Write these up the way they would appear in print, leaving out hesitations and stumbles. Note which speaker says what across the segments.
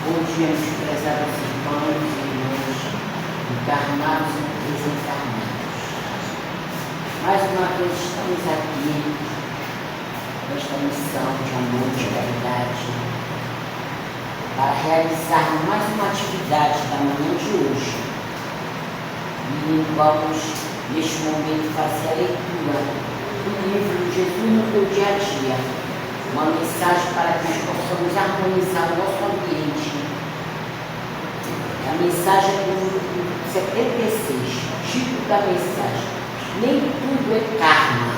Speaker 1: Hoje viemos prezar os irmãos e irmãs, encarnados e desencarnados. Mais uma vez estamos aqui, nesta missão de amor, de caridade, para realizar mais uma atividade da manhã de hoje. E vamos, neste momento, fazer a leitura do livro Jesus no teu dia a dia. Uma mensagem para que nós possamos harmonizar o nosso ambiente. A mensagem é do número 76, título da mensagem: nem tudo é karma.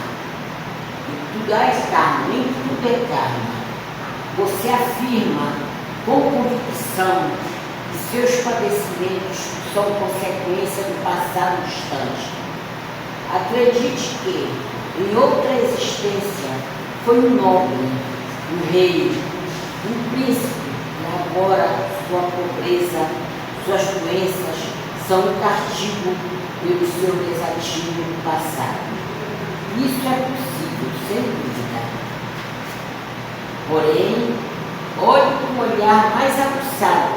Speaker 1: Tudo é karma, nem tudo é karma. Você afirma com convicção que seus padecimentos são consequência do passado distante. Acredite que, em outra existência, foi um nobre, um rei, um príncipe, e agora sua pobreza, suas doenças são um castigo pelo seu desatino do passado. Isso é possível, sem dúvida. Porém, olhe com um olhar mais aguçado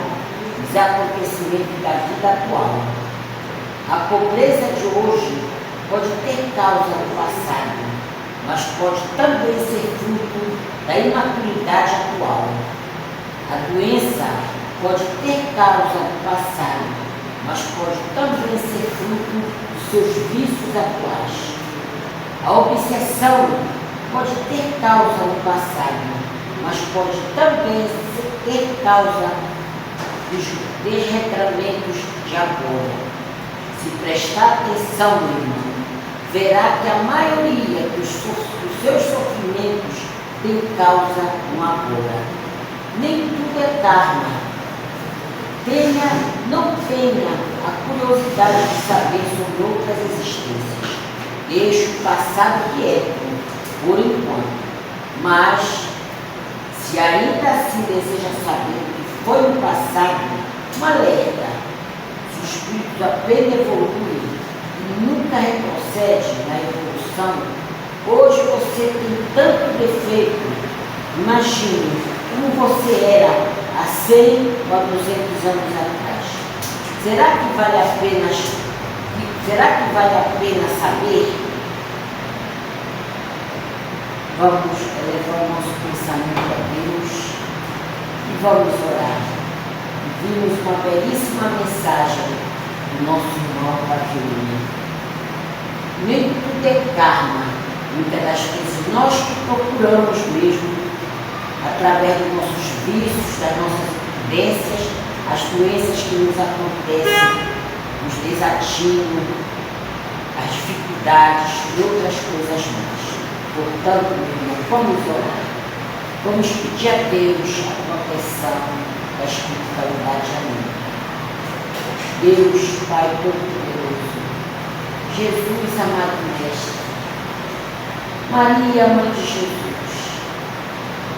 Speaker 1: os acontecimentos da vida atual. A pobreza de hoje pode ter causa no passado, mas pode também ser fruto da imaturidade atual. A doença pode ter causa no passado, mas pode também ser fruto dos seus vícios atuais. A obsessão pode ter causa no passado, mas pode também ter causa dos desregramentos de agora. Se prestar atenção, meu irmão, verá que a maioria dos seus sofrimentos tem causa no agora. Nem tudo é karma. Não tenha a curiosidade de saber sobre outras existências. Deixe o passado quieto, por enquanto. Mas, se ainda assim deseja saber o que foi no passado, um alerta. Se o espírito apenas evolui e nunca retrocede na evolução, hoje você tem tanto defeito. Imagine como você era há 100 ou 200 anos atrás. Será que vale a pena saber? Vamos elevar o nosso pensamento a Deus e vamos orar. Vimos uma belíssima mensagem do nosso irmão Paviolino. Nem tudo é karma. Muitas das vezes nós que procuramos mesmo, através dos nossos vícios, das nossas imprudências, as doenças que nos acontecem, os desatinos, as dificuldades e outras coisas mais. Portanto, meu irmão, vamos orar. Vamos pedir a Deus a proteção da espiritualidade amiga. Deus, Pai Todo-Poderoso, Jesus, amado Mestre, Maria, Mãe de Jesus,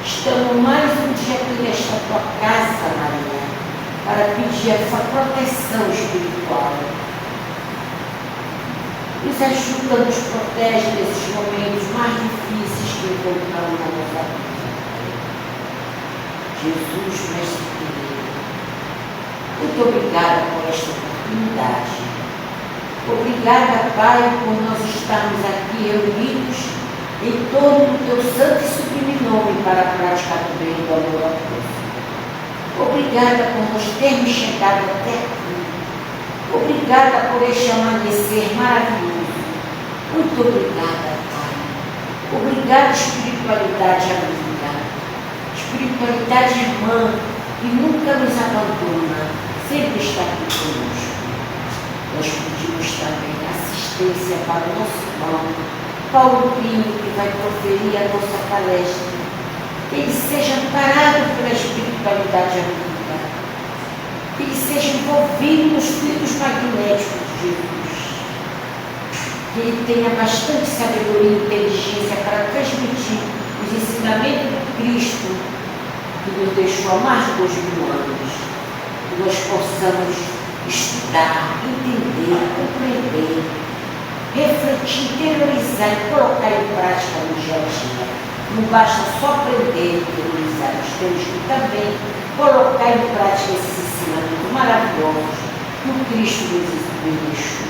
Speaker 1: estamos mais um dia aqui nesta tua casa, Maria, para pedir essa proteção espiritual. Nos ajuda, nos protege nesses momentos mais difíceis que encontramos na nossa vida. Jesus, Mestre querido, muito obrigada por esta oportunidade. Obrigada, Pai, por nós estarmos aqui reunidos em torno do teu santo e sublime nome para a prática do bem e do amor ao próximo. Obrigada por nós termos chegado até aqui. Obrigada por este amanhecer maravilhoso. Muito obrigada, Pai. Obrigada, espiritualidade amiga, espiritualidade irmã, que nunca nos abandona, sempre está aqui conosco. Nós pedimos também assistência para o nosso irmão Paulo Pinho, que vai proferir a nossa palestra. Que ele seja amparado pela espiritualidade amiga, que ele seja envolvido nos fluidos magnéticos de Jesus, que ele tenha bastante sabedoria e inteligência para transmitir os ensinamentos do Cristo, que nos deixou há mais de 2000 anos, que nós possamos estudar, entender, compreender, refletir, interiorizar e colocar em prática no dia a dia. Não basta só aprender e interiorizar, nós temos que também colocar em prática esses ensinamentos maravilhosos que o Cristo nos deixou.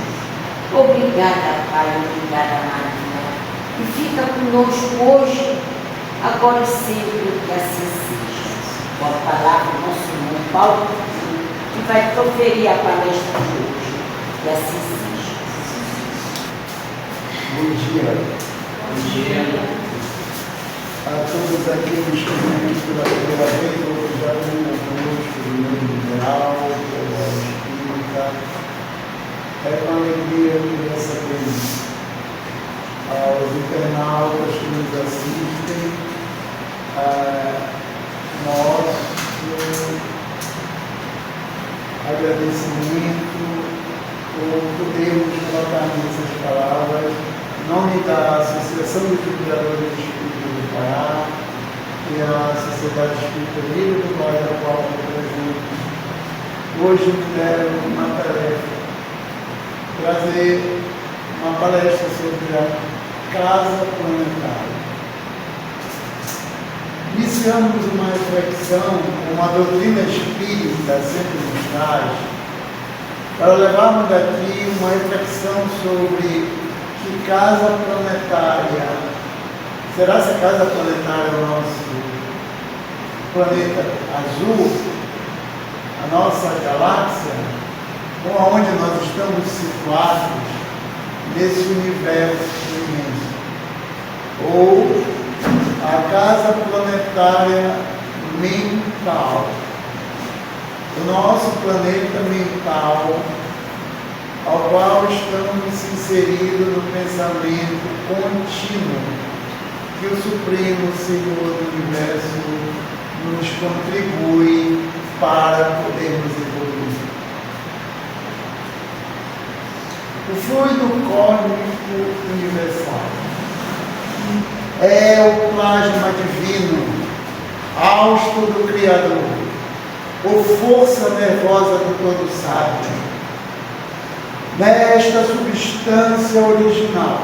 Speaker 1: Obrigada, Pai, obrigada, Maria. E fica conosco hoje, agora e sempre, que assim seja. Com a palavra do nosso irmão Paulo, que vai proferir a palestra de hoje. Que assim seja.
Speaker 2: Bom dia.
Speaker 3: Bom dia.
Speaker 2: A todos aqueles que vêm aqui pela primeira vez, ou já vêm conosco do mundo geral, pela Espírita. É com alegria que recebemos aos internautas que nos assistem, nosso agradecimento por podermos colocar nessas palavras em nome da Associação dos Cuidadores do Espírito do Pará e a Sociedade Espírita Livre do Pará, da qual eu represento. Hoje me deram uma tarefa, trazer uma palestra sobre a Casa Planetária. Iniciamos uma reflexão com a doutrina espírita sempre nos traz, para levarmos daqui uma reflexão sobre que casa planetária. Será essa casa planetária o nosso planeta azul, a nossa galáxia, ou aonde nós estamos situados nesse universo imenso? Ou a casa planetária mental, o nosso planeta mental, ao qual estamos inseridos no pensamento contínuo que o Supremo Senhor do Universo nos contribui para podermos evoluir. O fluido cósmico universal é o plasma divino, hausto do Criador, ou força nervosa do Todo Sábio. Nesta substância original,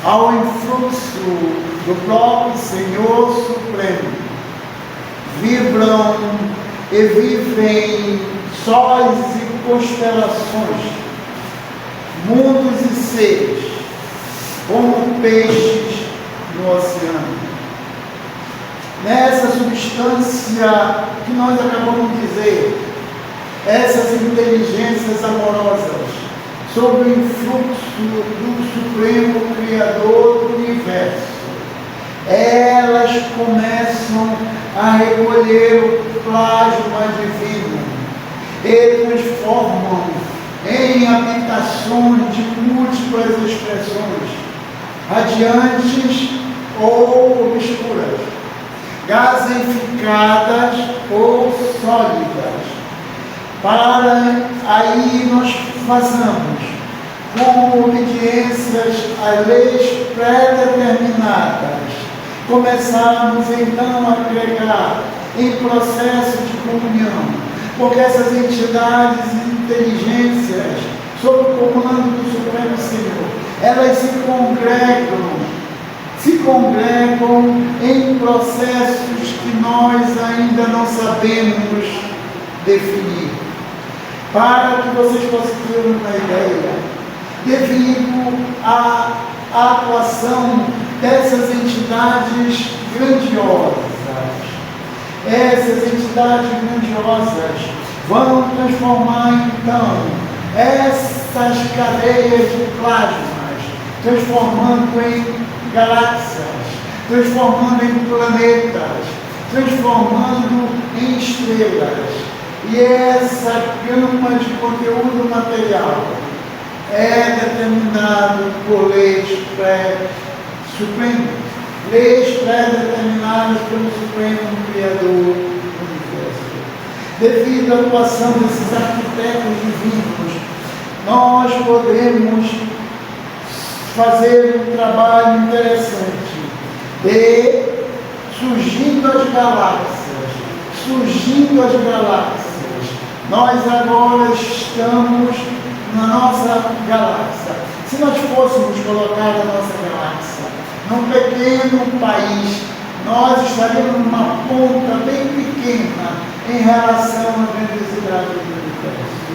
Speaker 2: ao influxo do próprio Senhor Supremo, vibram e vivem sóis e constelações, mundos e seres, como peixes no oceano. Nessa substância que nós acabamos de dizer, essas inteligências amorosas, sob o influxo do Supremo Criador do Universo, elas começam a recolher o plasma divino e transformam em habitações de múltiplas expressões, radiantes ou obscuras, gaseificadas ou sólidas, para aí nós façamos, com obediências às leis pré-determinadas, começarmos então a agregar em processo de comunhão, porque essas entidades e inteligências, sob o comando do Supremo Senhor, elas se congregam em processos que nós ainda não sabemos definir. Para que vocês possam ter uma ideia, devido à atuação dessas entidades grandiosas, essas entidades grandiosas vão transformar então essas cadeias de plasmas, transformando em galáxias, transformando em planetas, transformando em estrelas. E essa gama de conteúdo material é determinado por leis pré-supremas, leis pré-determinadas pelo Supremo Criador do Universo. Devido à atuação desses arquitetos divinos, nós podemos fazer um trabalho interessante de surgindo as galáxias. Nós agora estamos na nossa galáxia. Se nós fôssemos colocar a nossa galáxia num pequeno país, nós estaríamos numa ponta bem pequena relação à grandiosidade do universo.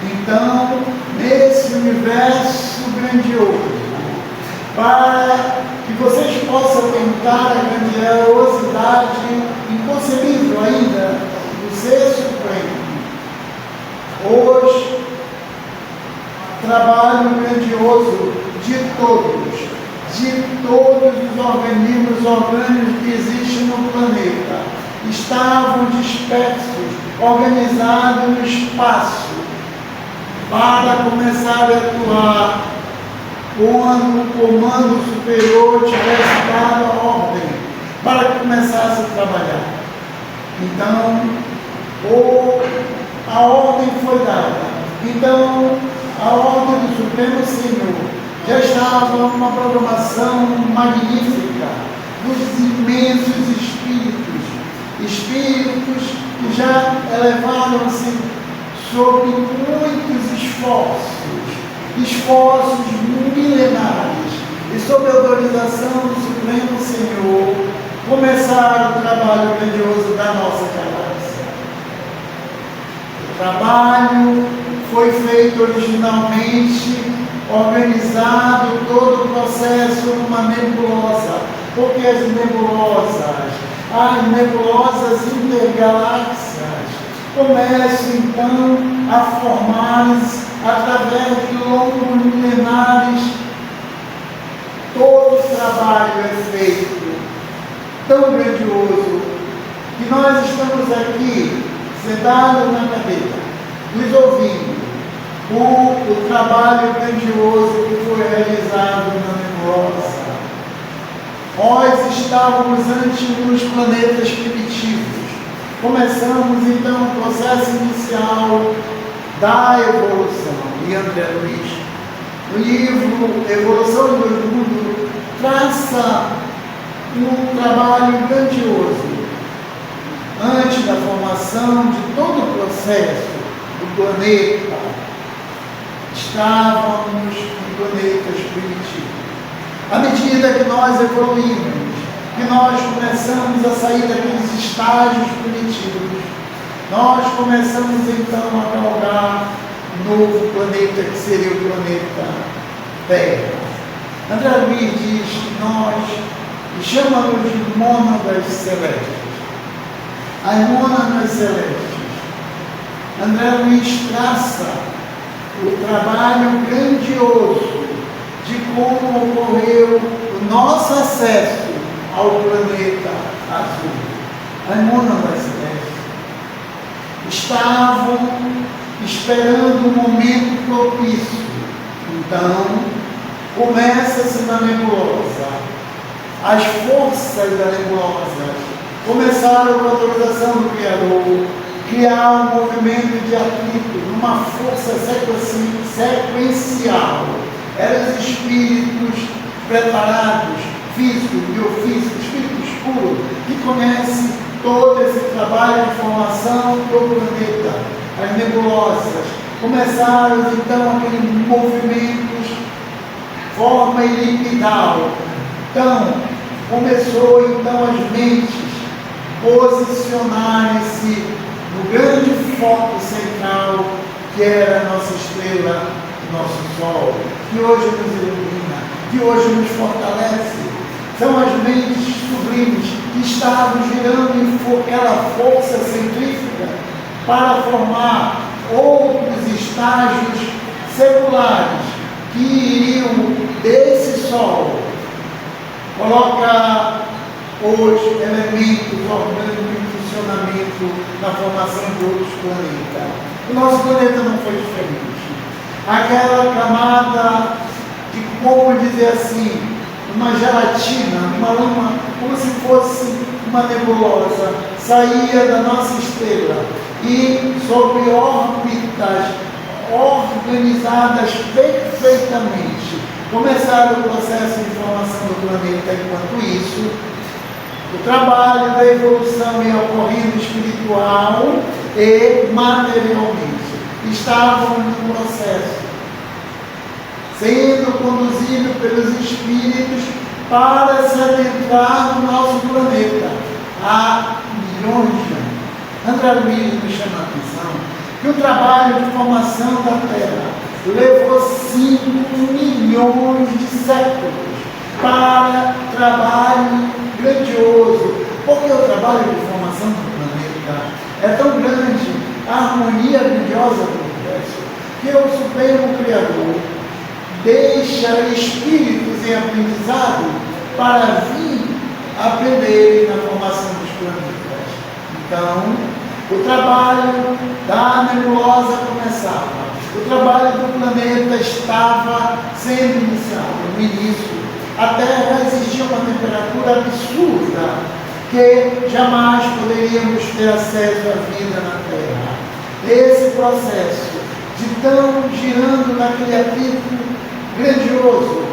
Speaker 2: Então, nesse universo grandioso, para que vocês possam tentar a grandiosidade inconcebível ainda do Ser Supremo, hoje, trabalho grandioso de todos os organismos orgânicos que existem no planeta, estavam dispersos, organizados no espaço, para começar a atuar quando o comando superior tivesse dado a ordem, para que começasse a trabalhar. Então, a ordem foi dada. Então, a ordem do Supremo Senhor já estava uma programação magnífica dos imensos espíritos que já elevaram-se sob muitos esforços milenares, e sob a autorização do Supremo Senhor, começaram o trabalho grandioso da nossa galáxia. O trabalho foi feito originalmente, organizado todo o processo numa nebulosa, porque as nebulosas intergaláxias começam então a formar-se através de longos milenares. Todo o trabalho é feito tão grandioso que nós estamos aqui sentados na cadeira, nos ouvindo o trabalho grandioso que foi realizado na nebulosa. Nós estávamos antes nos planetas primitivos. Começamos então o processo inicial da evolução. E André Luiz, no livro Evolução do Mundo, traça um trabalho grandioso antes da formação de todo o processo do planeta. Estávamos em planetas primitivos. À medida que nós evoluímos, que nós começamos a sair daqueles estágios primitivos, nós começamos então a galgar um novo planeta, que seria o planeta Terra. André Luiz diz que nós, e chama-nos de mônadas celestes. As mônadas celestes. André Luiz traça o trabalho grandioso de como ocorreu o nosso acesso ao planeta azul. As mônadas celestes estavam esperando um momento propício. Então, começa-se na nebulosa. As forças da nebulosa começaram com a autorização do Criador criar um movimento de atrito, uma força sequencial. Eram os espíritos preparados, físicos, biofísicos, espíritos puros, que conhecem todo esse trabalho de formação do planeta. As nebulosas começaram então aqueles movimentos, forma ilipidal. Então, começou então as mentes posicionarem-se no grande foco central, que era a nossa estrela, nosso Sol, que hoje nos ilumina, que hoje nos fortalece. São as mentes sublimes que estavam girando aquela força centrífuga para formar outros estágios seculares que iriam desse Sol. Coloca hoje elementos orgânicos em funcionamento na formação de outros planetas. O nosso planeta não foi diferente. Aquela camada de, como dizer assim, uma gelatina, uma lama, como se fosse uma nebulosa, saía da nossa estrela e sobre órbitas organizadas perfeitamente. Começaram o processo de formação do planeta. Enquanto isso, o trabalho da evolução ia ocorrendo espiritual e materialmente. Estavam no processo, sendo conduzido pelos espíritos para se adentrar no nosso planeta há milhões de anos. André Luiz me chama a atenção que o trabalho de formação da Terra levou 5 milhões de séculos para trabalho grandioso, porque o trabalho de formação do planeta é tão grande, a harmonia grandiosa do universo, que o Supremo Criador deixa espíritos em aprendizado para vir aprenderem na formação dos planetas. Então, o trabalho da nebulosa começava, o trabalho do planeta estava sendo iniciado. No início, a Terra existia uma temperatura absurda, que jamais poderíamos ter acesso à vida na Terra. Esse processo de tão girando naquele atrito grandioso,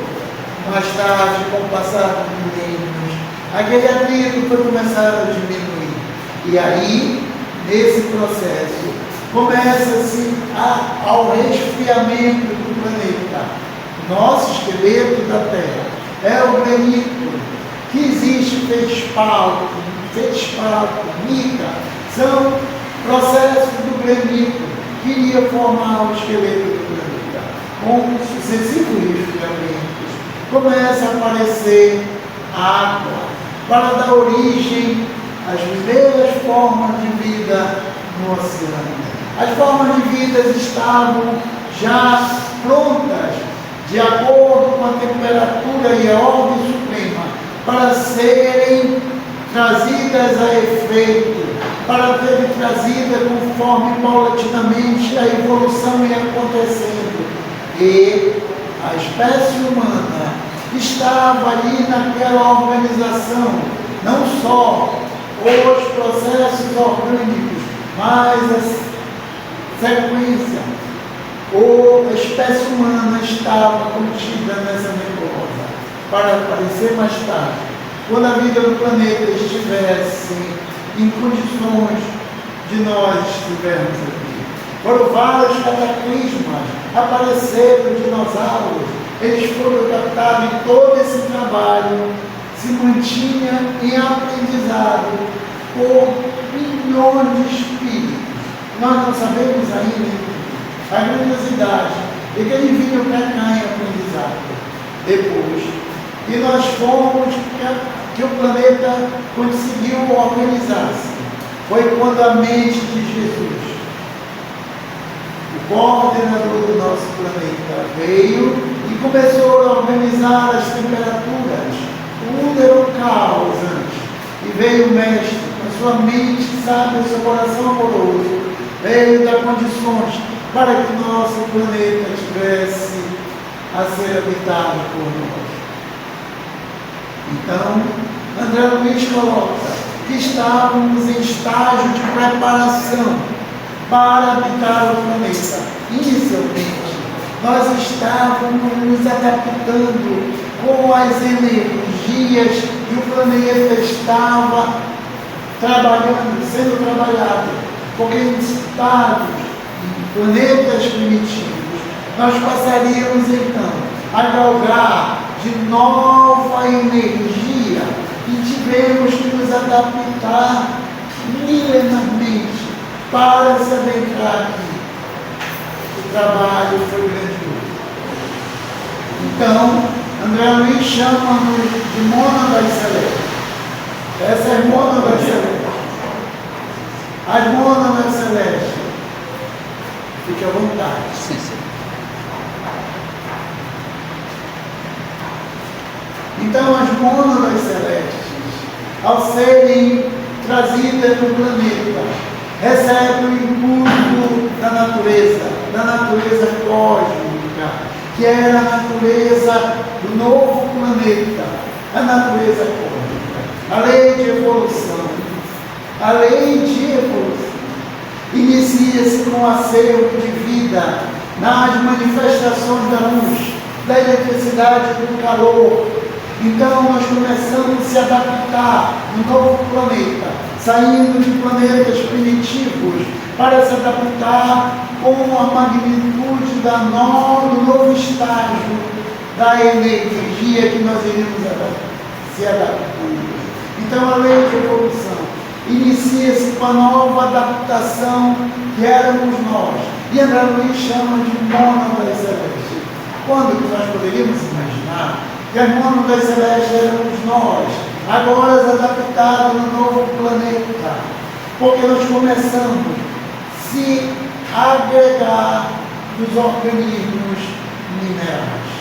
Speaker 2: mais tarde, com o passar dos milênios, aquele atrito foi começar a diminuir. E aí, nesse processo, começa-se ao resfriamento do planeta. Nosso esqueleto da Terra é o granito, que existe feldspalto, mica, são processos do granito que iria formar o esqueleto do planeta. Com sucessivos resfriamentos, começa a aparecer água para dar origem às primeiras formas de vida no oceano. As formas de vida estavam já prontas, de acordo com a temperatura e a ordem suprema, para serem trazidas a efeito, para serem trazidas conforme paulatinamente a evolução ia acontecendo. E a espécie humana estava ali naquela organização, não só os processos orgânicos, mas a sequência, a espécie humana estava contida nessa nebulosa, para aparecer mais tarde, quando a vida do planeta estivesse em condições de nós estivermos aqui. Foram vários cataclismas, apareceram dinossauros, eles foram captados e todo esse trabalho se mantinha em aprendizado por milhões de espíritos. Nós não sabemos ainda a grandiosidade de que eles vinham para cá em aprendizado. Depois, e nós fomos que o planeta conseguiu organizar-se. Foi quando a mente de Jesus, o coordenador do nosso planeta, veio e começou a organizar as temperaturas. Tudo era um caos antes. E veio o Mestre, com sua mente sábia, seu coração amoroso, veio dar condições para que nosso planeta tivesse a ser habitado por nós. Então, André Luiz coloca que estávamos em estágio de preparação para habitar o planeta. Inicialmente, nós estávamos nos adaptando com as energias que o planeta estava trabalhando, sendo trabalhado, porque em estados, em planetas primitivos, nós passaríamos então a galgar de nova energia e tivemos que nos adaptar milenarmente para se adentrar aqui. O trabalho foi grandioso. Então, André Luiz chama-nos de mônadas celestes. Essas mônadas celestes. As mônadas celestes. Fique à vontade.
Speaker 3: Sim, sim.
Speaker 2: Então, as mônadas celestes, ao serem trazidas no planeta, recebem o impulso da natureza cósmica, que era a natureza do novo planeta, a natureza cósmica, a lei de evolução. A lei de evolução inicia-se com o acervo de vida nas manifestações da luz, da eletricidade e do calor. Então nós começamos a se adaptar no novo planeta, saindo de planetas primitivos para se adaptar com a magnitude do novo estágio da energia que nós iremos se adaptando. Então a lei de evolução inicia-se uma nova adaptação que éramos nós. E André Luiz chama de mônadas celestes. Quando que nós poderíamos imaginar que as mônadas celestes éramos nós, agora adaptados no novo planeta? Porque nós começamos a se agregar dos organismos minerais.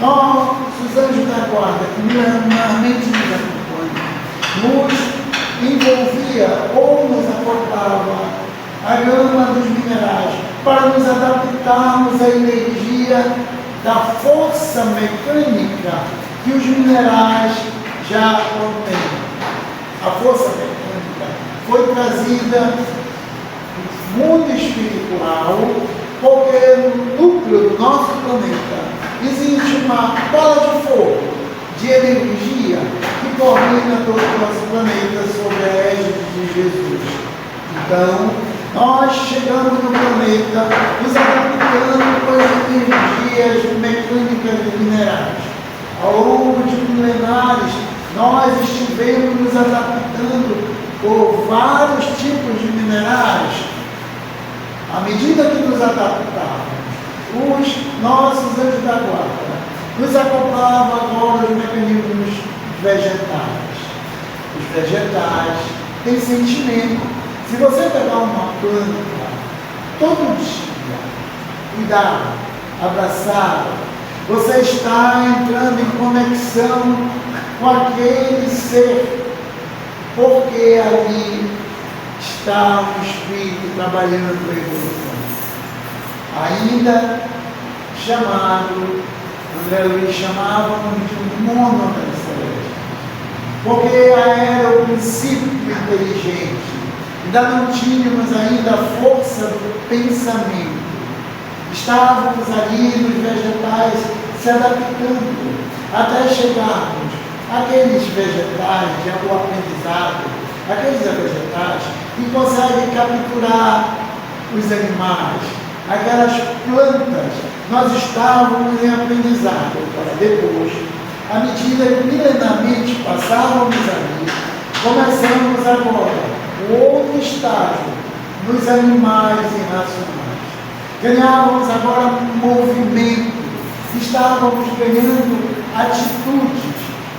Speaker 2: Nós, os anjos da guarda, que milenarmente nos acompanham, nos envolvia ou nos acoplava a gama dos minerais para nos adaptarmos à energia da força mecânica que os minerais já contêm. A força mecânica foi trazida do mundo espiritual, porque no núcleo do nosso planeta existe uma bola de fogo, de energia, que coordena todo o nosso planeta sob a égide de Jesus. Então, nós chegamos no planeta nos adaptando com as energias mecânicas e minerais. Ao longo de milenares, nós estivemos nos adaptando por vários tipos de minerais. À medida que nos adaptávamos, os nossos anjos da guarda nos acoplavam agora aos mecanismos vegetais. Os vegetais têm sentimento. Se você pegar uma planta todo dia, cuidar, abraçar, você está entrando em conexão com aquele ser, porque ali está o Espírito trabalhando a evolução. Ainda chamado, André Luiz chamava de mônadas celestes, porque era o princípio inteligente. Ainda não tínhamos ainda a força do pensamento. Estávamos ali nos vegetais se adaptando até chegarmos àqueles vegetais de algum aprendizado, aqueles vegetais que conseguem capturar os animais, aquelas plantas. Nós estávamos em aprendizado para depois, à medida que milenarmente passávamos ali, começamos agora o outro estágio nos animais irracionais. Ganhávamos agora movimento, estávamos ganhando atitudes,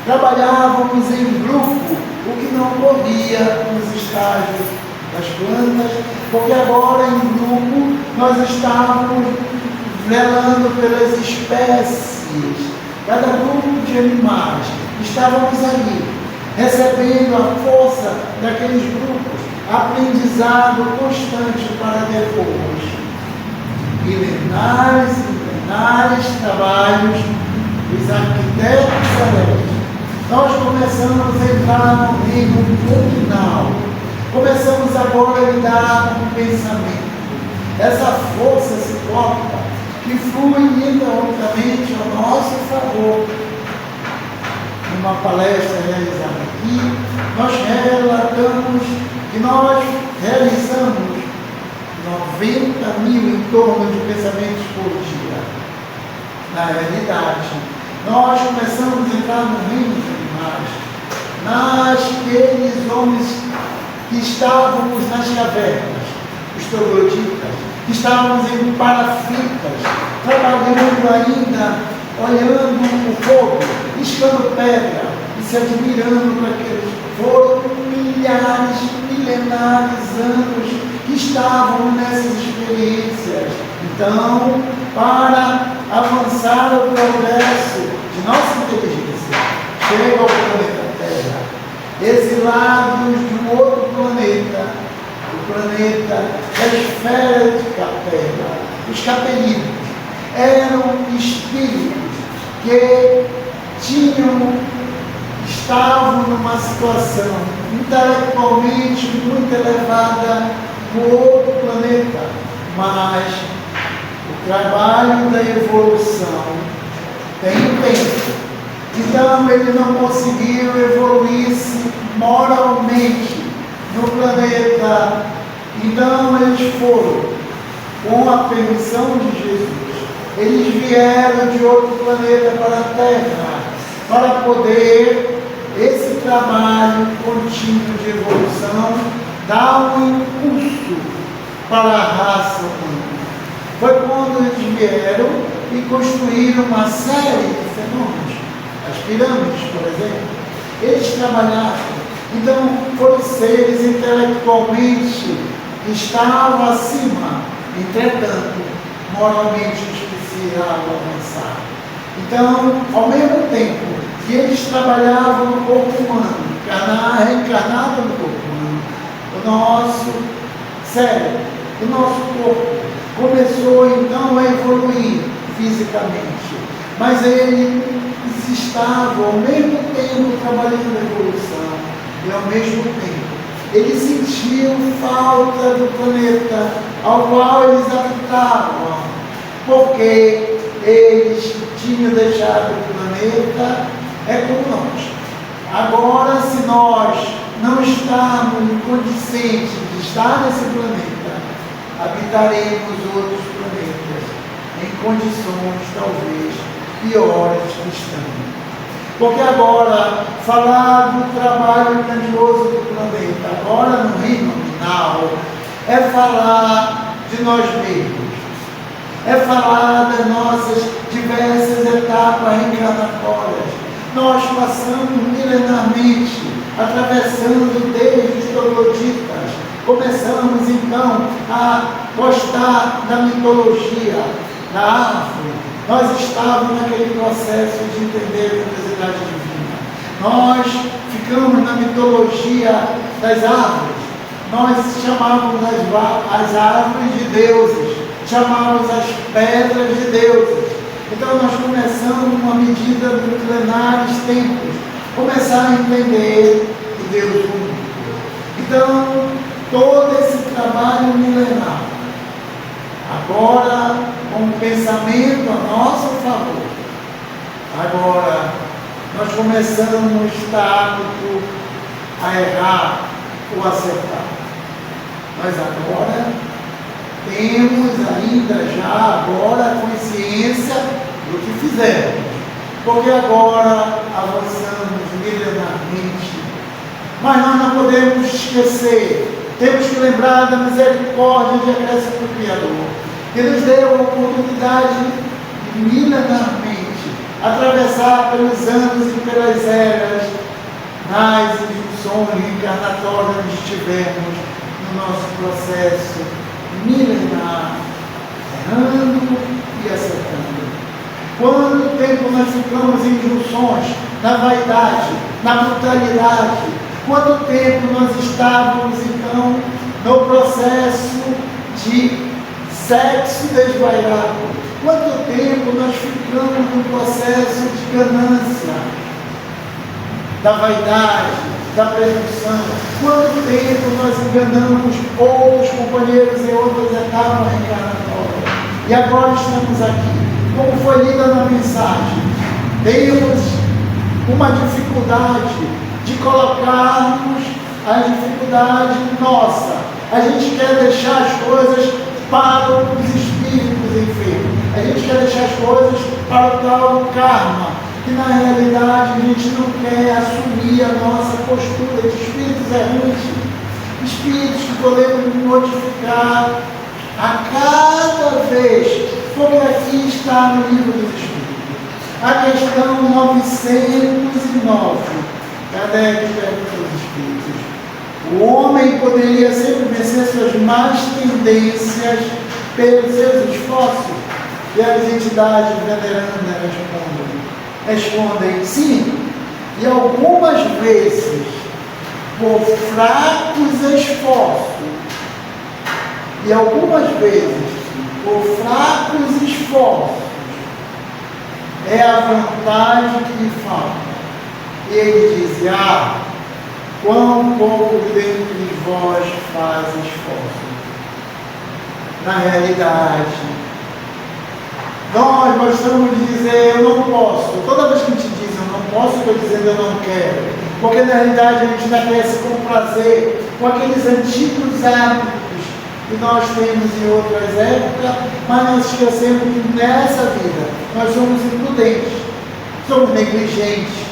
Speaker 2: trabalhávamos em grupo, o que não podia nos estágios das plantas, porque agora em grupo nós estávamos velando pelas espécies, cada grupo de animais, estávamos ali, recebendo a força daqueles grupos, aprendizado constante para depois. Milenares e milenares trabalhos dos arquitetos celestes. Nós começamos a entrar no reino comunal. Começamos agora a lidar com o pensamento. Essa força ciclópica que flui ininterruptamente ao nosso favor. Numa palestra realizada aqui, nós relatamos que nós realizamos 90 mil em torno de pensamentos por dia. Na realidade, nós começamos a entrar no reino dos animais, naqueles homens que estávamos nas cavernas, os trogloditas, que estávamos em parafitas, trabalhando ainda, olhando o fogo, riscando pedra e se admirando com aqueles. Foram milhares, milenares anos que estavam nessas experiências. Então, para avançar o progresso de nossa inteligência, chega ao planeta Terra, exilados de um outro planeta, o planeta da esfera de Capela. Os capelinos eram espíritos que estavam numa situação intelectualmente muito elevada no outro planeta, mas o trabalho da evolução tem um tempo. Então ele não conseguiu evoluir-se moralmente no planeta. Então eles foram, com a permissão de Jesus, eles vieram de outro planeta para a Terra, para poder esse trabalho contínuo de evolução dá um impulso para a raça humana. Foi quando eles vieram e construíram uma série de fenômenos. As pirâmides, por exemplo, eles trabalharam. Então, foram seres intelectualmente que estavam acima, entretanto, moralmente os precisavam avançar. Então, ao mesmo tempo que eles trabalhavam no corpo humano, reencarnado no corpo humano, o nosso cérebro, o nosso corpo, começou então a evoluir fisicamente. Mas eles estavam ao mesmo tempo trabalhando na evolução e ao mesmo tempo eles sentiam falta do planeta ao qual eles habitavam, porque eles tinham deixado o planeta, como nós. Agora, se nós não estamos conscientes de estar nesse planeta, habitaremos outros planetas em condições talvez piores que estamos. Porque agora, falar do trabalho grandioso do planeta, agora no reino nominal, é falar de nós mesmos, é falar das nossas diversas etapas reencarnatórias. Nós passamos milenarmente, atravessando desde os trogloditas. Começamos então a gostar da mitologia, da árvore. Nós estávamos naquele processo de entender a grandiosidade divina. Nós ficamos na mitologia das árvores. Nós chamávamos as árvores de deuses, chamávamos as pedras de deuses. Então nós começamos, numa medida de milenares tempos, começar a entender o Deus único. Então, todo esse trabalho milenar, agora com um pensamento a nosso favor, agora nós começamos a estar aptos a errar ou acertar. Mas agora temos ainda já agora a consciência do que fizemos, porque agora avançamos milenarmente, mas nós não podemos esquecer, temos que lembrar da misericórdia de acréscimo do Criador, que nos deu a oportunidade de milenarmente atravessar pelos anos e pelas eras, nas injunções reencarnatórias onde estivemos no nosso processo milenar, errando e acertando. Quanto tempo nós ficamos em injunções, na vaidade, na brutalidade? Quanto tempo nós estávamos então no processo de sexo desvairado? Quanto tempo nós ficamos no processo de ganância, da vaidade, da presunção? Quanto tempo nós enganamos outros companheiros em outras etapas reencarnatórias? E agora estamos aqui. Como foi lida na mensagem, temos uma dificuldade de colocarmos a dificuldade nossa. A gente quer deixar as coisas para os espíritos enfermos. A gente quer deixar as coisas para o tal karma, que na realidade a gente não quer assumir a nossa postura de espíritos errantes, espíritos que podemos modificar a cada vez, porque aqui está no livro dos Espíritos, a questão 909, Kardec pergunta aos Espíritos: o homem poderia sempre vencer suas más tendências pelos seus esforços? E as entidades veneranas respondem sim, e algumas vezes, por fracos esforços, e algumas vezes, por fracos esforços, é a vontade que lhe falta. E ele diz: quão pouco dentre vós faz esforço. Na realidade, nós gostamos de dizer eu não posso. Toda vez que a gente diz eu não posso, estou dizendo eu não quero. Porque na realidade a gente ainda quer se comprazer com aqueles antigos hábitos que nós temos em outras épocas, mas nós esquecemos que nessa vida nós somos imprudentes, somos negligentes.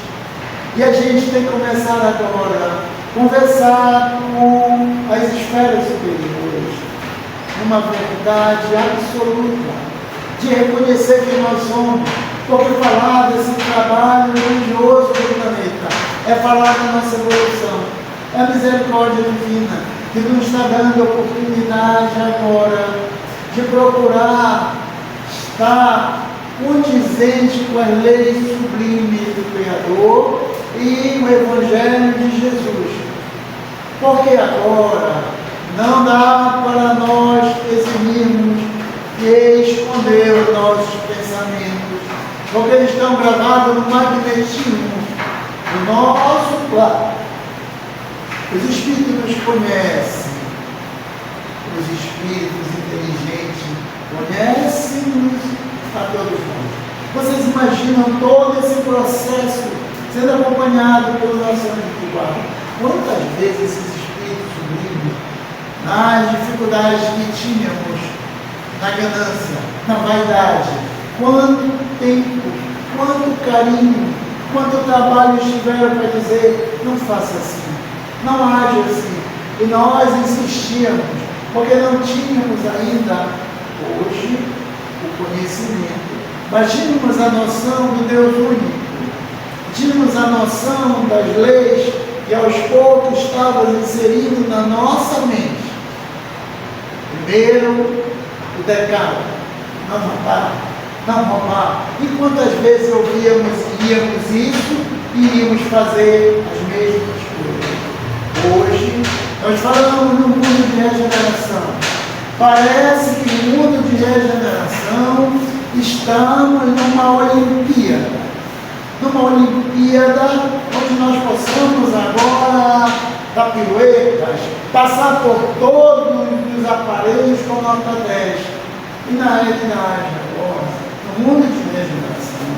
Speaker 2: E a gente tem que começar agora a conversar com as esferas superiores, numa verdade absoluta, de reconhecer quem nós somos, porque falar desse trabalho religioso do planeta é falar da nossa evolução, é a misericórdia divina que nos está dando a oportunidade agora de procurar estar condizente com as leis sublimes do Criador e o Evangelho de Jesus. Porque agora não dá para nós eximirmos e esconder os nossos pensamentos, porque eles estão gravados no magnetismo do nosso plano. Os Espíritos nos conhecem, os Espíritos inteligentes conhecem-nos a todos nós. Vocês imaginam todo esse processo sendo acompanhado pelo nosso anjo de guarda? Quantas vezes esses Espíritos sublimes, nas dificuldades que tínhamos, na ganância, na vaidade, quanto tempo, quanto carinho, quanto trabalho estiveram para dizer, não faça assim, não age assim. E nós insistíamos, porque não tínhamos ainda, hoje, o conhecimento, mas tínhamos a noção do Deus único, tínhamos a noção das leis que aos poucos estavam inserindo na nossa mente. Primeiro, o decálogo, não matar, não roubar. E quantas vezes íamos isso e iríamos fazer as mesmas coisas? Hoje, nós falamos no mundo de regeneração. Parece que no mundo de regeneração estamos numa Olimpíada. Numa Olimpíada onde nós possamos agora dar piruetas, passar por todos os aparelhos com nota 10. E na realidade agora, no mundo de regeneração,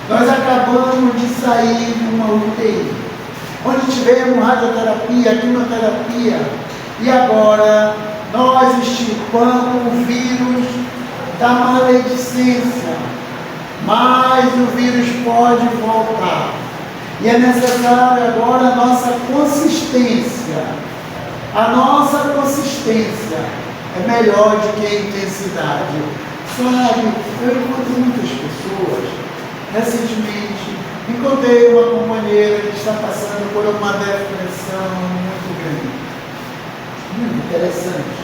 Speaker 2: nós acabamos de sair de uma UTI, onde tivemos radioterapia, quimioterapia, e agora nós extirpamos o vírus da maledicência, mas o vírus pode voltar. E é necessário agora a nossa consistência. A nossa consistência é melhor do que a intensidade. Sabe, eu encontrei muitas pessoas. Recentemente, encontrei uma companheira que está passando por uma depressão muito grande. Muito interessante.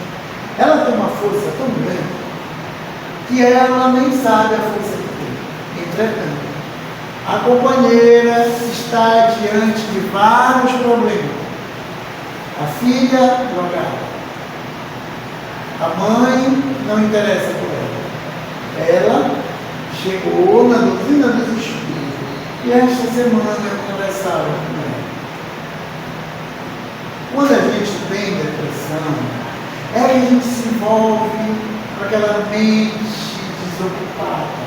Speaker 2: Ela tem uma força tão grande que ela nem sabe a força que tem. Entretanto, a companheira está diante de vários problemas. A filha drogada. A mãe não interessa por ela. Ela chegou na doutrina dos Espíritos. E esta semana eu conversava com ela. Quando a gente tem depressão, é que a gente se envolve com aquela mente desocupada.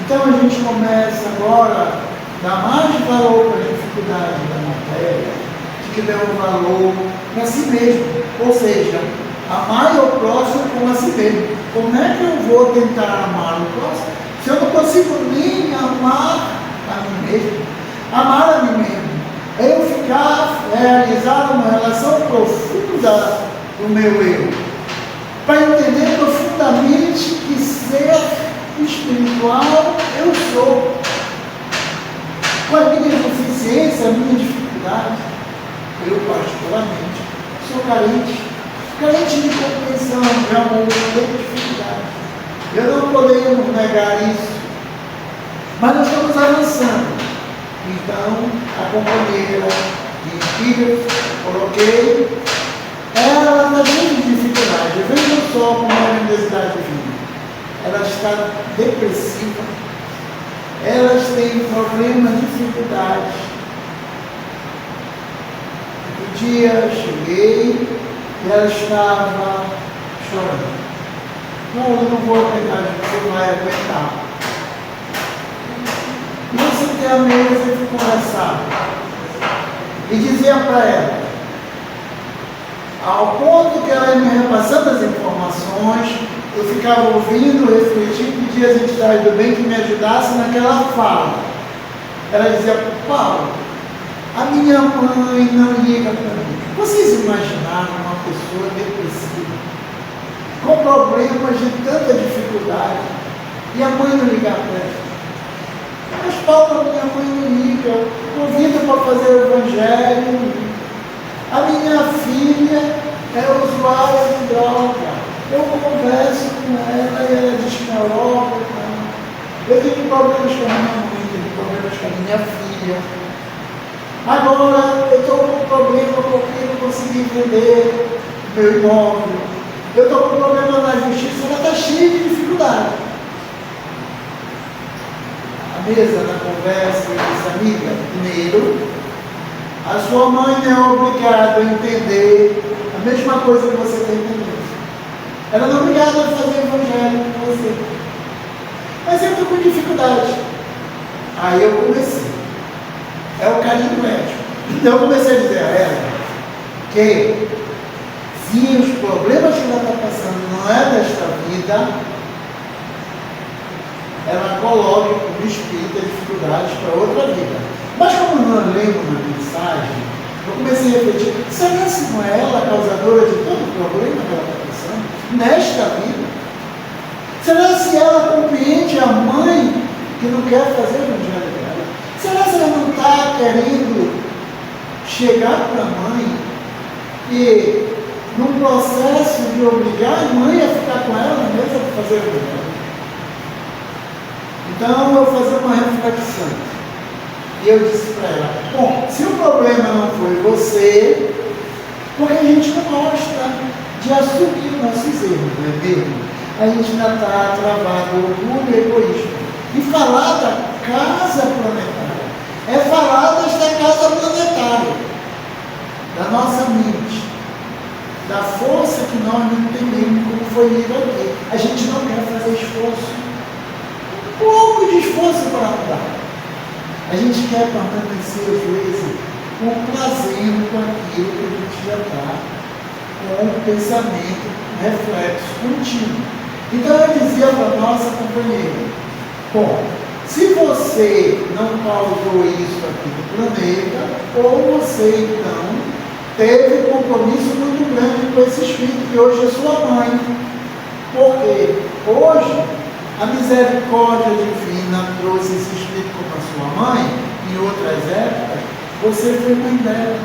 Speaker 2: Então a gente começa agora a dar mais valor para a dificuldade da matéria, de que dê um valor para si mesmo. Ou seja, amar o próximo como a si mesmo. Como é que eu vou tentar amar o próximo se eu não consigo nem amar a mim mesmo? Amar a mim mesmo é eu realizar uma relação profunda do meu eu, para entender profundamente que ser espiritual eu sou, com a minha deficiência, a minha dificuldade. Eu particularmente sou carente de compreensão, de amor, de dificuldade. Eu não podemos negar isso, mas nós estamos avançando. Então a companheira de espírito, coloquei, ela está cheia de dificuldade. Vejam só como é a grandiosidade divina. Ela está depressiva, elas têm problemas, dificuldades. Um dia eu cheguei e ela estava chorando. Não, eu não vou aguentar, você vai aguentar. E eu sentei à mesa e fui conversar. E dizia para ela, ao ponto que ela ia me repassando as informações, eu ficava ouvindo, refletindo, pedia às entidades do bem que me ajudassem naquela fala. Ela dizia, Paulo, a minha mãe não liga para mim. Vocês imaginaram uma pessoa depressiva, com problemas de tanta dificuldade, e a mãe não ligar para ela? Mas Paulo, a minha mãe não liga, convida para fazer o evangelho. A minha filha é usuária de droga. Eu converso com ela e ela diz que é órfã. Eu tenho problemas com a minha mãe, tenho problemas com a minha filha. Agora eu estou com problema porque eu não consegui vender meu imóvel. Eu estou com problema na justiça, ela está cheia de dificuldade. A mesa, na conversa, eu disse, amiga, primeiro, a sua mãe não é obrigada a entender a mesma coisa que você está entendendo. Ela não é obrigada a fazer evangelho com você. Mas eu estou com dificuldade. Aí eu comecei. É o carinho médico. Então eu comecei a dizer a ela que se os problemas que ela está passando não é desta vida, ela coloque como espírito dificuldades para outra vida. Mas como nós lemos na mensagem, eu comecei a refletir, será que não é ela a causadora de todo o problema que ela está passando nesta vida? Será se ela compreende a mãe que não quer fazer o evangelho dela? Será se ela não está querendo chegar para a mãe e, num processo de obrigar a mãe a ficar com ela na mesa para fazer o evangelho? Então eu vou fazer uma reflexão. E eu disse para ela, bom, se o problema não foi você, porque a gente não gosta de assumir os nossos erros, não é mesmo? A gente ainda está travado no orgulho e egoísmo. E falar da casa planetária é falar desta casa planetária, da nossa mente, da força que nós não entendemos, como foi lido aqui. A gente não quer fazer esforço, um pouco de esforço para mudar. A gente quer permanecer, às vezes, complazendo com aquilo que a gente já está, com o pensamento, reflexo contínuo. Então eu dizia para a nossa companheira, bom, se você não causou isso aqui no planeta, ou você então teve um compromisso muito grande com esse espírito que hoje é sua mãe. Porque hoje a misericórdia divina trouxe esse espírito como a sua mãe, em outras épocas, você foi mãe dela,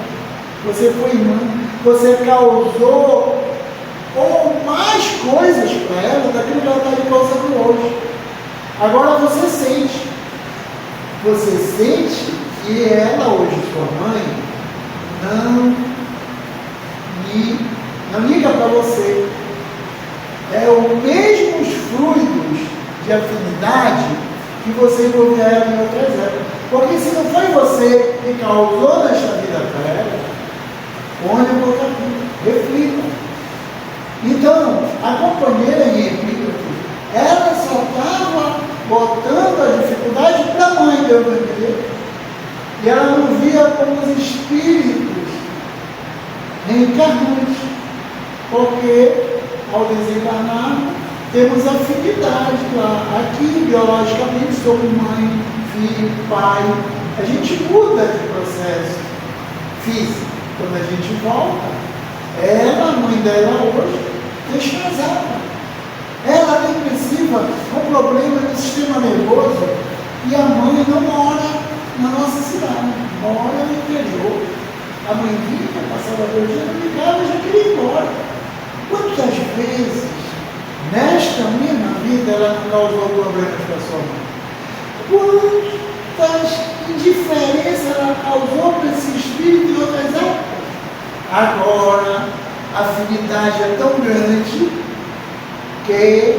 Speaker 2: você foi irmã, você causou ou mais coisas para ela daquilo que ela está lhe causando hoje. Agora você sente que ela hoje, sua mãe, não liga para você. É os mesmos fluidos de afinidade que você envolveu ela em outras épocas. Porque se não foi você que causou nesta vida para ela, olhe o outro aqui, reflita. Então, a companheira em epígrafe, ela só estava botando a dificuldade para a mãe, deu para entender? E ela não via como os espíritos reencarnantes, porque ao desencarnar temos afinidade lá. Aqui, biologicamente, somos mãe, filho, pai. A gente muda de processo físico. Quando a gente volta, ela, a mãe dela hoje, descasada. Ela é depressiva, com problema do sistema nervoso, e a mãe não mora na nossa cidade, mora no interior. A mãe vinha, passava 2 dias, não ligava, já queria ir embora. Quantas vezes, nesta mesma vida, ela não causou problemas para sua mãe? Quantas indiferenças ela causou para esse espírito em outras épocas? Agora, a afinidade é tão grande que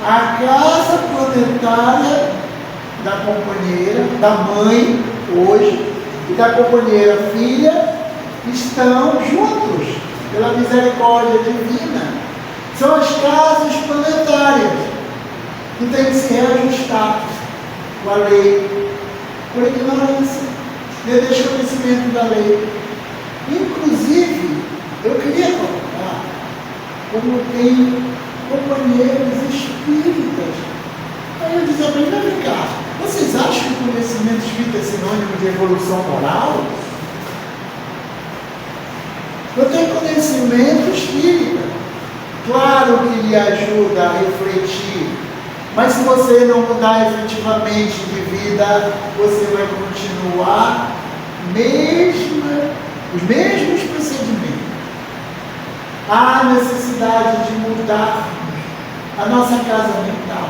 Speaker 2: a casa planetária da companheira, da mãe, hoje, e da companheira filha, estão juntos, pela misericórdia divina. São as casas planetárias que têm que se reajustar com a lei, por ignorância, de desconhecimento da lei. Inclusive, eu queria colocar como tem companheiros espíritas. Aí eu dizia para ele, vem cá, vocês acham que o conhecimento espírita é sinônimo de evolução moral? Eu tenho conhecimento espírita, claro que lhe ajuda a refletir, mas se você não mudar efetivamente de vida, você vai continuar os mesmos procedimentos. Há necessidade de mudar a nossa casa mental.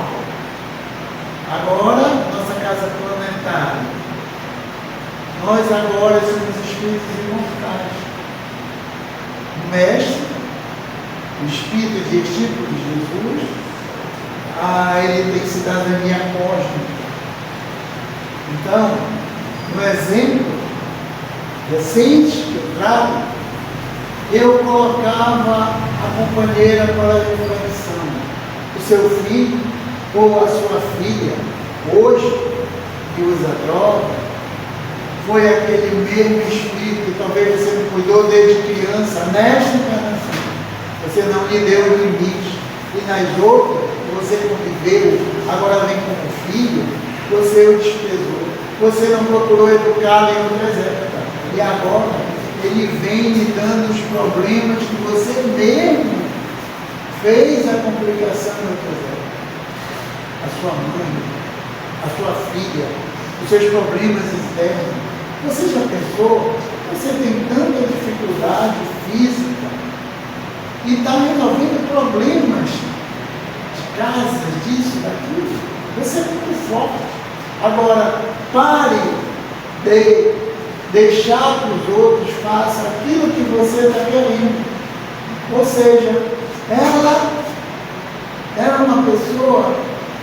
Speaker 2: Agora, nossa casa planetária. Nós agora somos espíritos imortais. O Mestre, o Espírito de tipo de Jesus, ele tem cidadania cósmica. Então, no exemplo recente que eu trago, eu colocava a companheira para a reflexão. O seu filho ou a sua filha, hoje, que usa droga, foi aquele mesmo espírito que talvez você não cuidou desde criança, nesta encarnação. Você não lhe deu limite. E nas outras, você conviveu, agora vem como filho, você o desprezou. Você não procurou educá-lo em outras épocas. E agora, ele vem lhe dando os problemas que você mesmo fez a complicação em outras épocas. A sua mãe, a sua filha, os seus problemas externos. Você já pensou? Você tem tanta dificuldade física e está resolvendo problemas de casa, disso, daquilo. Você é muito forte. Agora, pare de deixar que os outros façam aquilo que você está querendo. Ou seja, ela era uma pessoa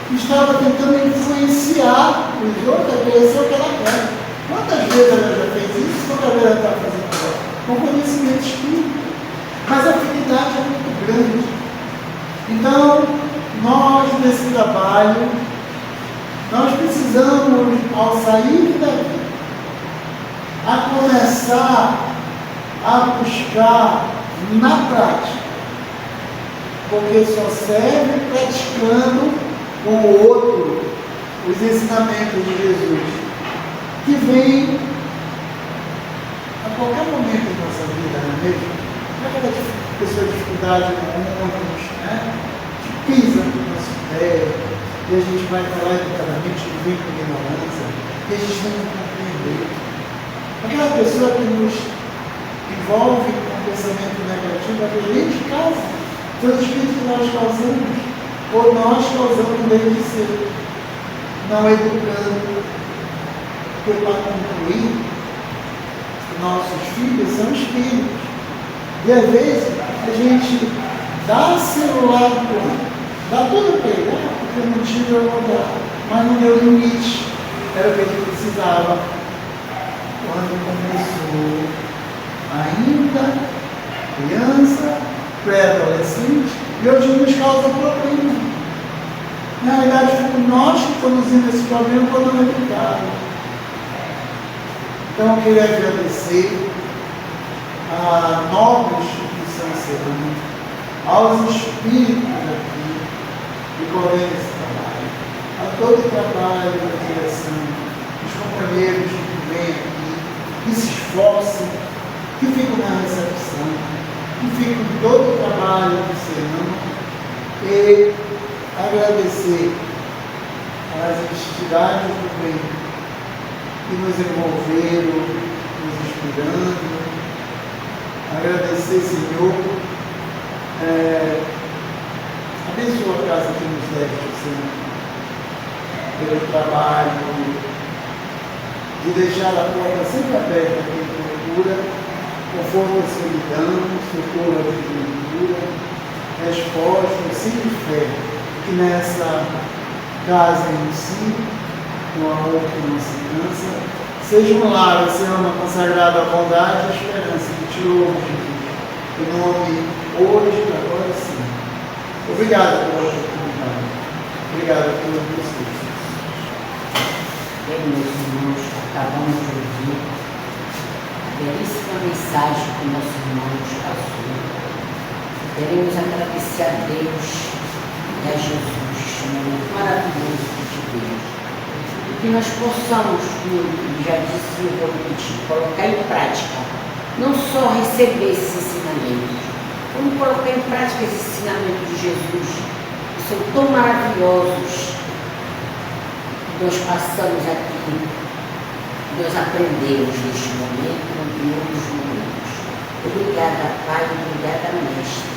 Speaker 2: que estava tentando influenciar os outros a crescer o que ela quer. Quantas vezes ela já fez isso? Quantas vezes ela está fazendo agora? Com conhecimento espírita. Mas a afinidade é muito grande. Então, nós nesse trabalho, nós precisamos, ao sair daqui, a começar a buscar na prática. Porque só serve praticando o outro, os ensinamentos de Jesus, que vem a qualquer momento da nossa vida, não é mesmo? Aquela pessoa de dificuldade com ônibus, né? Que pisa no nosso pé, e a gente vai falar educadamente, que vem com ignorância, e a gente não compreender. Aquela pessoa que nos envolve com um pensamento negativo, a gente causa, foi o espírito que nós causamos, ou nós causamos desde cedo, não educando. Porque para concluir, nossos filhos são espíritos. E às vezes a gente dá celular dá tudo para ele, porque o motivo é mudar, mas não deu limite. Era o que ele precisava. Quando começou, ainda criança, pré-adolescente, e hoje nos causa problema. Na realidade, fomos nós que estamos indo esse problema quando não é educado. Então, eu queria agradecer à nobre instituição serrana, aos espíritos aqui que coordenam esse trabalho, a todo o trabalho da direção, os companheiros que vêm aqui, que se esforçam, que ficam na recepção, que ficam em todo o trabalho do serrano, e agradecer às entidades do bem que nos envolveram, nos inspirando. Agradecer, Senhor, abençoa a casa que nos deste, Senhor, pelo trabalho de deixar a porta sempre aberta para quem procura, conforto à solidão, socorro à desventura, resposta, sempre fé, que nessa casa em si, com amor que não se cansa, seja um lar, oceano consagrado à bondade e à esperança, que te louvo, Jesus, em nome hoje e agora sim. Obrigado pela oportunidade. Obrigado por vocês.
Speaker 1: Bem, meus irmãos, acabamos de ouvir a belíssima mensagem que o nosso irmão nos passou. Queremos agradecer a Deus e a Jesus, este momento maravilhoso de Deus. que nós possamos, como já disse, eu vou repetir, colocar em prática, não só receber esses ensinamentos, como colocar em prática esses ensinamentos de Jesus, que são tão maravilhosos, que nós passamos aqui, nós aprendemos neste momento e em outros momentos. Obrigada, Pai, obrigada, Mestre.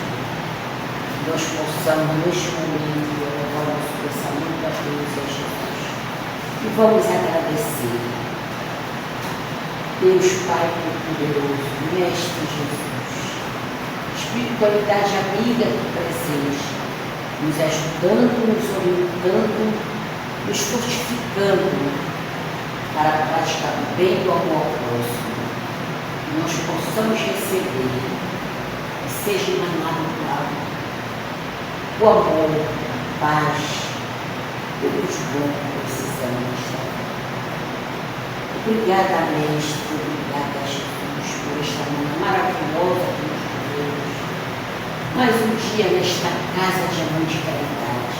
Speaker 1: Que nós possamos, neste momento, levar o nosso pensamento a Deus e a Jesus. E vamos agradecer. Deus Pai Todo-Poderoso, Mestre Jesus, espiritualidade amiga do presente, nos ajudando, nos orientando, nos fortificando para praticar o bem do amor ao próximo. Que nós possamos receber, que seja emanado o amor, a paz, todos bons que precisamos. Obrigada, Mestre, obrigada, Jesus, por esta manhã maravilhosa que nos tivemos. Mais um dia nesta casa de amor de caridade.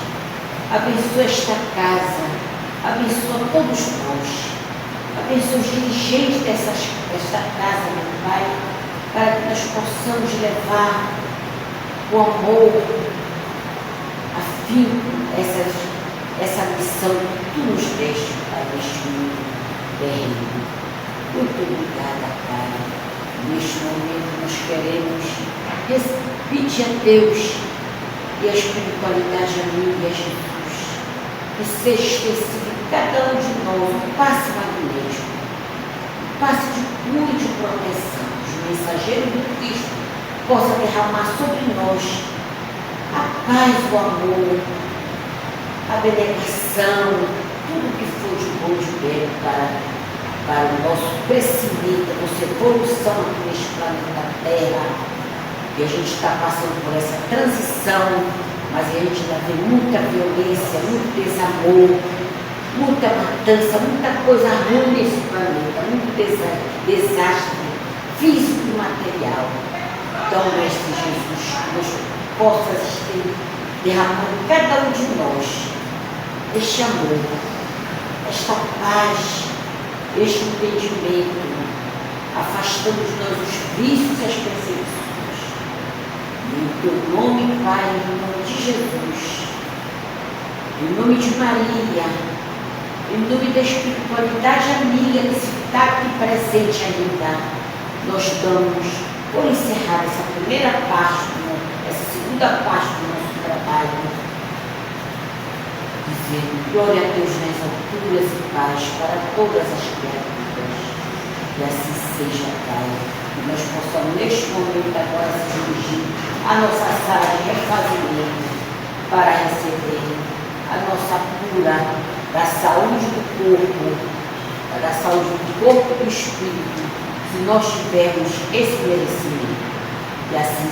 Speaker 1: Abençoa esta casa, abençoa todos nós. Abençoa os dirigentes desta casa, meu Pai, para que nós possamos levar o amor, afinco, essa missão que Tu nos deste, Pai, neste mundo terreno. Muito obrigada, Pai. Neste momento nós queremos pedir a Deus e a espiritualidade amiga e a Jesus, que seja específico cada um de nós, um passe magnético, um passe de cura e de proteção, os mensageiros do Cristo possa derramar sobre nós a paz, o amor, a abnegação, tudo que for de bom de belo para o nosso crescimento, a nossa evolução aqui neste planeta Terra, que a gente está passando por essa transição, mas a gente ainda vê muita violência, muito desamor, muita matança, muita coisa ruim nesse planeta, muito desastre físico e material. Então, Mestre Jesus, nós possas derramar em cada um de nós este amor, esta paz, este entendimento, afastando de nós os vícios e as perseguições. Em Teu nome, Pai, em nome de Jesus, em nome de Maria, em nome da espiritualidade amiga que se está aqui presente ainda, nós damos, por encerrar essa primeira parte, essa segunda parte do nosso trabalho, dizendo glória a Deus nas alturas e paz para todas as criaturas. E assim seja, Pai, que nós possamos neste momento agora se dirigir à nossa sala de refazimento para receber a nossa cura da saúde do corpo, da saúde do corpo e do espírito, se nós tivermos esse merecimento. E assim